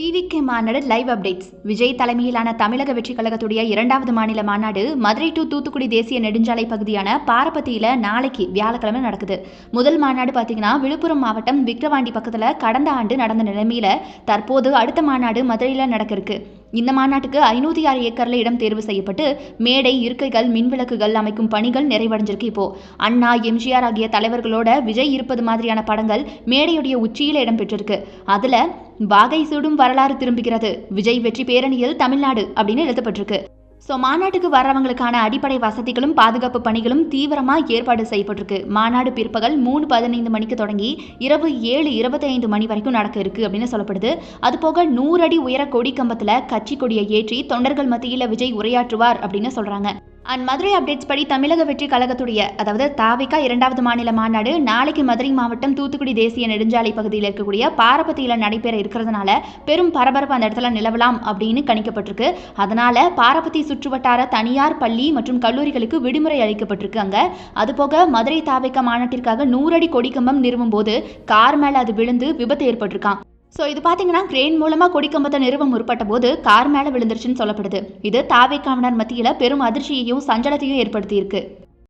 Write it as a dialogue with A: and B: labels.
A: TVK மாநாடு live updates. Vijay தலைமையிலான தமிழக வெற்றி கழகத்துடைய 2வது மாநில மாநாடு மதுரை டு தூத்துக்குடி தேசிய நெடுஞ்சாலை பகுதியான பாரபத்தியில நாளைக்கு வியாழக்கிழமை நடக்குது. முதல் மாநாடு பார்த்தீங்கன்னா விழுப்புரம் மாவட்டம் விக்கிரவாண்டி பக்கத்தில் கடந்த ஆண்டு நடந்த நிலைமையில தற்போது அடுத்த மாநாடு மதுரையில் நடக்க இருக்கு. இந்த மாநாட்டுக்கு 506 ஏக்கர்ல இடம் தேர்வு செய்யப்பட்டு மேடை, இருக்கைகள், மின்விளக்குகள் அமைக்கும் பணிகள் நிறைவடைஞ்சிருக்கு. இப்போ அண்ணா, எம்ஜிஆர் ஆகிய தலைவர்களோட விஜய் இருப்பது மாதிரியான படங்கள் மேடையுடைய உச்சியில் இடம் பெற்றிருக்கு. அதுல வாகை சூடும் வரலாறு திரும்புகிறது, விஜய் வெற்றி பேரணியில் தமிழ்நாடு அப்படின்னு எழுதப்பட்டிருக்கு. ஸோ மாநாட்டுக்கு வர்றவங்களுக்கான அடிப்படை வசதிகளும் பாதுகாப்பு பணிகளும் தீவிரமாக ஏற்பாடு செய்யப்பட்டிருக்கு. மாநாடு பிற்பகல் 3:15 மணிக்கு தொடங்கி இரவு 7:25 மணி வரைக்கும் நடக்க இருக்கு அப்படின்னு சொல்லப்படுது. அதுபோக 100 அடி உயர கொடி கம்பத்தில் கட்சி கொடியை ஏற்றி தொண்டர்கள் மத்தியில் விஜய் உரையாற்றுவார் அப்படின்னு சொல்றாங்க. அண்ட் மதுரை அப்டேட்ஸ் படி தமிழக வெற்றி கழகத்துடைய அதாவது தாவிகா 2வது மாநில மாநாடு நாளைக்கு மதுரை மாவட்டம் தூத்துக்குடி தேசிய நெடுஞ்சாலை பகுதியில் இருக்கக்கூடிய பாரபத்தியில் நடைபெற இருக்கிறதுனால பெரும் பரபரப்பு அந்த இடத்துல நிலவலாம் அப்படின்னு கணிக்கப்பட்டிருக்கு. அதனால பாரபத்தி சுற்றுவட்டார தனியார் பள்ளி மற்றும் கல்லூரிகளுக்கு விடுமுறை அளிக்கப்பட்டிருக்கு அங்க. அதுபோக மதுரை தாவிகா மாநாட்டிற்காக 100 அடி கொடிக்கம்பம் நிறுவும் போது கார் மேல அது விழுந்து விபத்து ஏற்பட்டிருக்கான். ஸோ இது பார்த்தீங்கன்னா கிரெயின் மூலமாக கொடிக்கம்பத்தை நிறுவ முற்பட்ட போது கார் மேலே விழுந்துருச்சுன்னு சொல்லப்படுது. இது தாவேக்காவினர் மத்தியில் பெரும் அதிர்ச்சியையும் சஞ்சலத்தையும் ஏற்படுத்தியிருக்கு.